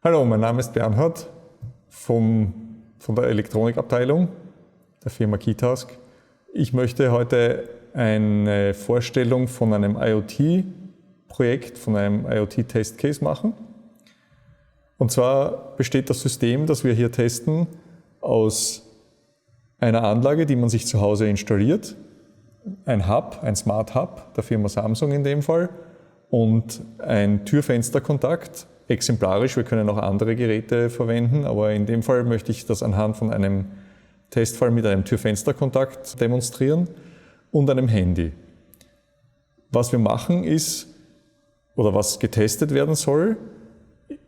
Hallo, mein Name ist Bernhard von der Elektronikabteilung der Firma Keytask. Ich möchte heute eine Vorstellung von einem IoT-Projekt, von einem IoT-Test-Case machen. Und zwar besteht das System, das wir hier testen, aus einer Anlage, die man sich zu Hause installiert, ein Hub, ein Smart Hub der Firma Samsung in dem Fall und ein Tür-Fenster-Kontakt. Exemplarisch, wir können auch andere Geräte verwenden, aber in dem Fall möchte ich das anhand von einem Testfall mit einem Tür-Fenster-Kontakt demonstrieren und einem Handy. Was wir machen ist, oder was getestet werden soll,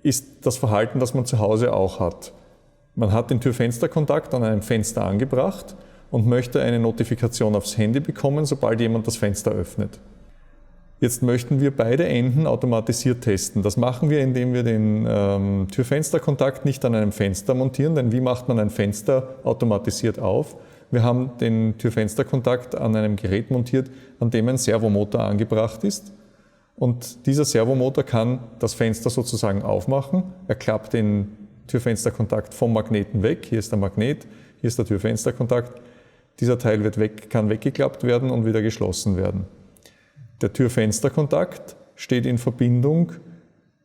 ist das Verhalten, das man zu Hause auch hat. Man hat den Tür-Fenster-Kontakt an einem Fenster angebracht und möchte eine Notifikation aufs Handy bekommen, sobald jemand das Fenster öffnet. Jetzt möchten wir beide Enden automatisiert testen. Das machen wir, indem wir den Tür-Fenster-Kontakt nicht an einem Fenster montieren, denn wie macht man ein Fenster automatisiert auf? Wir haben den Tür-Fenster-Kontakt an einem Gerät montiert, an dem ein Servomotor angebracht ist. Und dieser Servomotor kann das Fenster sozusagen aufmachen. Er klappt den Tür-Fenster-Kontakt vom Magneten weg. Hier ist der Magnet, hier ist der Tür-Fenster-Kontakt. Dieser Teil kann weggeklappt werden und wieder geschlossen werden. Der Tür-Fenster-Kontakt steht in Verbindung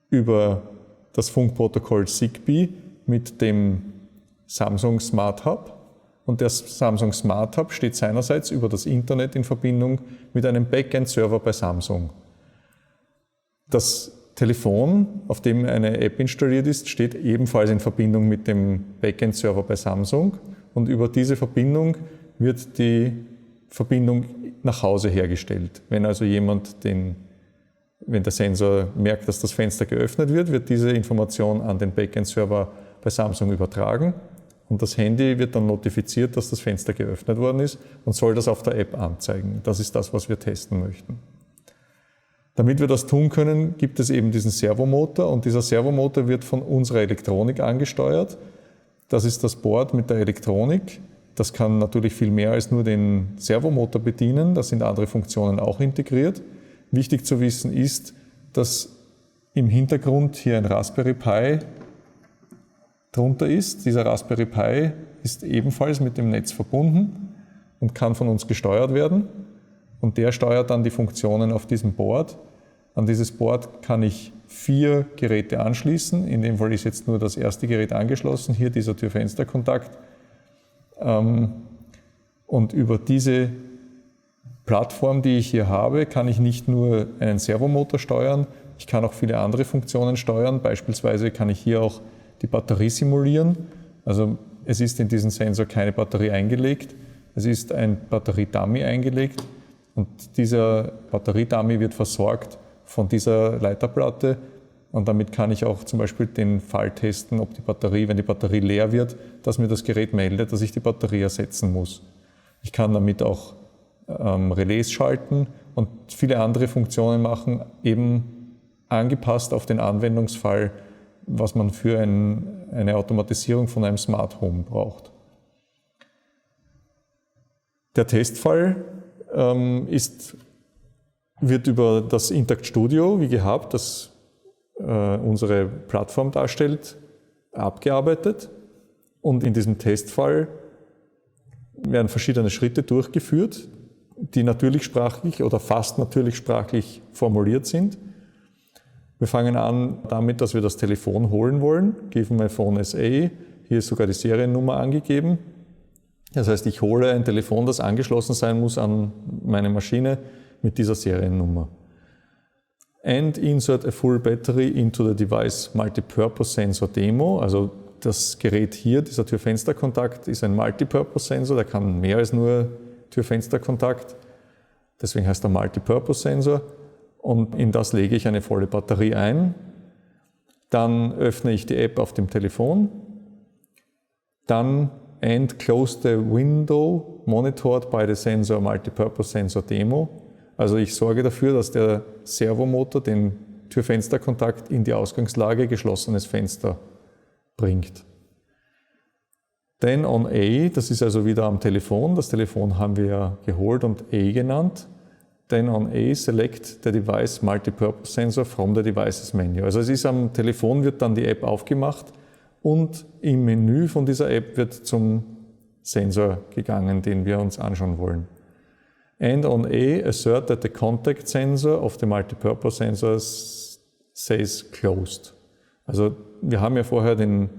über das Funkprotokoll Zigbee mit dem Samsung Smart Hub. Und der Samsung Smart Hub steht seinerseits über das Internet in Verbindung mit einem Backend-Server bei Samsung. Das Telefon, auf dem eine App installiert ist, steht ebenfalls in Verbindung mit dem Backend-Server bei Samsung. Und über diese Verbindung wird die Verbindung nach Hause hergestellt. Wenn also wenn der Sensor merkt, dass das Fenster geöffnet wird, wird diese Information an den Backend-Server bei Samsung übertragen und das Handy wird dann notifiziert, dass das Fenster geöffnet worden ist und soll das auf der App anzeigen. Das ist das, was wir testen möchten. Damit wir das tun können, gibt es eben diesen Servomotor und dieser Servomotor wird von unserer Elektronik angesteuert. Das ist das Board mit der Elektronik. Das kann natürlich viel mehr als nur den Servomotor bedienen, da sind andere Funktionen auch integriert. Wichtig zu wissen ist, dass im Hintergrund hier ein Raspberry Pi drunter ist. Dieser Raspberry Pi ist ebenfalls mit dem Netz verbunden und kann von uns gesteuert werden. Und der steuert dann die Funktionen auf diesem Board. An dieses Board kann ich 4 Geräte anschließen. In dem Fall ist jetzt nur das erste Gerät angeschlossen, hier dieser Tür-Fenster-Kontakt. Und über diese Plattform, die ich hier habe, kann ich nicht nur einen Servomotor steuern, ich kann auch viele andere Funktionen steuern. Beispielsweise kann ich hier auch die Batterie simulieren. Also es ist in diesen Sensor keine Batterie eingelegt, es ist ein Batteriedummy eingelegt und dieser Batteriedummy wird versorgt von dieser Leiterplatte. Und damit kann ich auch zum Beispiel den Fall testen, ob wenn die Batterie leer wird, dass mir das Gerät meldet, dass ich die Batterie ersetzen muss. Ich kann damit auch Relais schalten und viele andere Funktionen machen, eben angepasst auf den Anwendungsfall, was man für eine Automatisierung von einem Smart Home braucht. Der Testfall wird über das Intakt Studio, wie gehabt, das unsere Plattform darstellt, abgearbeitet und in diesem Testfall werden verschiedene Schritte durchgeführt, die natürlichsprachlich oder fast natürlichsprachlich formuliert sind. Wir fangen an damit, dass wir das Telefon holen wollen, Give my phone SA, hier ist sogar die Seriennummer angegeben. Das heißt, ich hole ein Telefon, das angeschlossen sein muss an meine Maschine mit dieser Seriennummer. And insert a full battery into the device Multipurpose Sensor Demo. Also das Gerät hier, dieser Tür-Fenster-Kontakt, ist ein Multipurpose-Sensor, der kann mehr als nur Tür-Fenster-Kontakt. Deswegen heißt er Multipurpose-Sensor. Und in das lege ich eine volle Batterie ein. Dann öffne ich die App auf dem Telefon. Dann and close the window monitored by the sensor Multipurpose Sensor Demo. Also ich sorge dafür, dass der Servomotor den Tür-Fenster-Kontakt in die Ausgangslage geschlossenes Fenster bringt. Then on A, das ist also wieder am Telefon, das Telefon haben wir ja geholt und A genannt. then on A select the device multipurpose sensor from the devices menu. Also es ist am Telefon, wird dann die App aufgemacht und im Menü von dieser App wird zum Sensor gegangen, den wir uns anschauen wollen. And on A assert that the contact sensor of the multipurpose sensor says closed. Also wir haben ja vorher den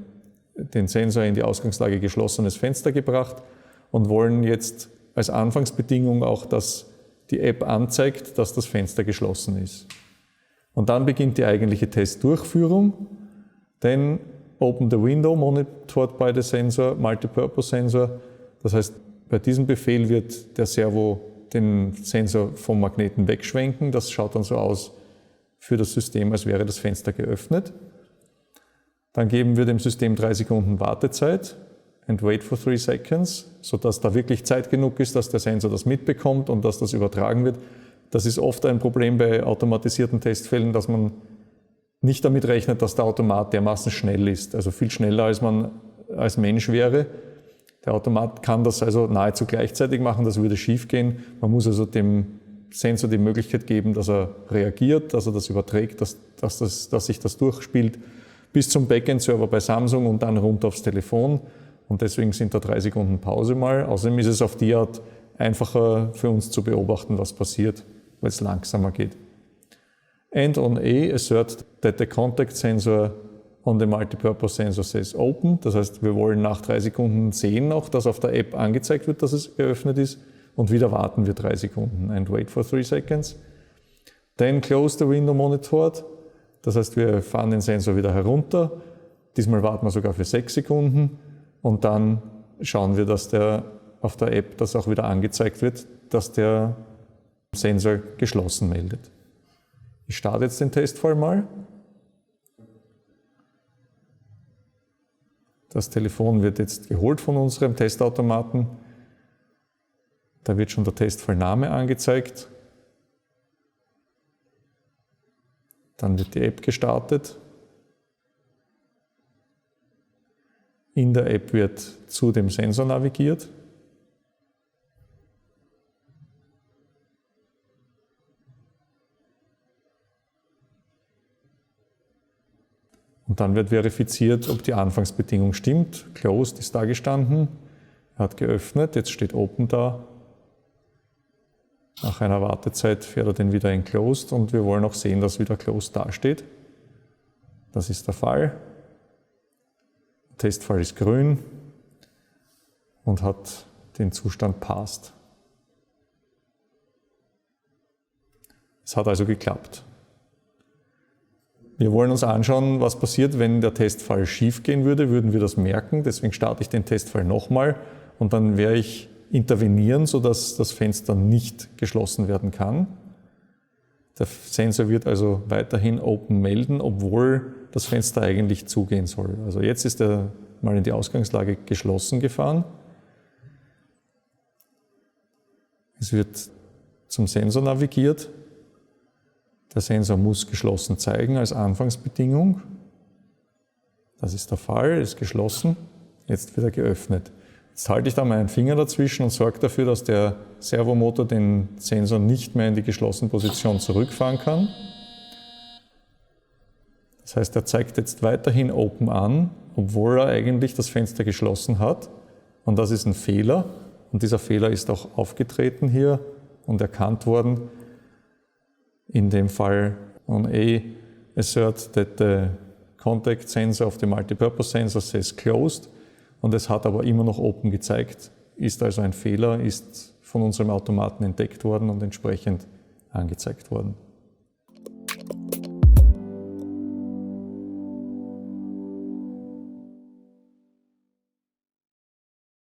Sensor in die Ausgangslage geschlossenes Fenster gebracht und wollen jetzt als Anfangsbedingung auch, dass die App anzeigt, dass das Fenster geschlossen ist. Und dann beginnt die eigentliche Testdurchführung. Then open the window monitored by the sensor, multipurpose sensor. Das heißt, bei diesem Befehl wird der Servo den Sensor vom Magneten wegschwenken. Das schaut dann so aus für das System, als wäre das Fenster geöffnet. Dann geben wir dem System 3 Sekunden Wartezeit and wait for 3 seconds, sodass da wirklich Zeit genug ist, dass der Sensor das mitbekommt und dass das übertragen wird. Das ist oft ein Problem bei automatisierten Testfällen, dass man nicht damit rechnet, dass der Automat dermaßen schnell ist, also viel schneller als man als Mensch wäre. Der Automat kann das also nahezu gleichzeitig machen, das würde schief gehen. Man muss also dem Sensor die Möglichkeit geben, dass er reagiert, dass er das überträgt, dass sich das durchspielt bis zum Backend-Server bei Samsung und dann runter aufs Telefon. Und deswegen sind da 3 Sekunden Pause mal. Außerdem ist es auf die Art einfacher für uns zu beobachten, was passiert, weil es langsamer geht. And on A assert that the contact sensor on the multipurpose sensor says open. Das heißt, wir wollen nach 3 Sekunden sehen auch, dass auf der App angezeigt wird, dass es geöffnet ist. Und wieder warten wir 3 Sekunden and wait for 3 seconds. Then close the window monitored. Das heißt, wir fahren den Sensor wieder herunter. Diesmal warten wir sogar für 6 Sekunden. Und dann schauen wir, dass auf der App das auch wieder angezeigt wird, dass der Sensor geschlossen meldet. Ich starte jetzt den Testfall mal. Das Telefon wird jetzt geholt von unserem Testautomaten. Da wird schon der Testfallname angezeigt. Dann wird die App gestartet. In der App wird zu dem Sensor navigiert. Und dann wird verifiziert, ob die Anfangsbedingung stimmt. Closed ist da gestanden, er hat geöffnet, jetzt steht Open da. Nach einer Wartezeit fährt er den wieder in Closed und wir wollen auch sehen, dass wieder Closed dasteht. Das ist der Fall. Der Testfall ist grün und hat den Zustand Passed. Es hat also geklappt. Wir wollen uns anschauen, was passiert, wenn der Testfall schief gehen würde, würden wir das merken. Deswegen starte ich den Testfall nochmal und dann werde ich intervenieren, sodass das Fenster nicht geschlossen werden kann. Der Sensor wird also weiterhin Open melden, obwohl das Fenster eigentlich zugehen soll. Also jetzt ist er mal in die Ausgangslage geschlossen gefahren. Es wird zum Sensor navigiert. Der Sensor muss geschlossen zeigen als Anfangsbedingung. Das ist der Fall, ist geschlossen. Jetzt wird er geöffnet. Jetzt halte ich da meinen Finger dazwischen und sorge dafür, dass der Servomotor den Sensor nicht mehr in die geschlossene Position zurückfahren kann. Das heißt, er zeigt jetzt weiterhin Open an, obwohl er eigentlich das Fenster geschlossen hat. Und das ist ein Fehler. Und dieser Fehler ist auch aufgetreten hier und erkannt worden. In dem Fall on A assert that the contact sensor of the multipurpose sensor says closed. Und es hat aber immer noch Open gezeigt, ist also ein Fehler, ist von unserem Automaten entdeckt worden und entsprechend angezeigt worden.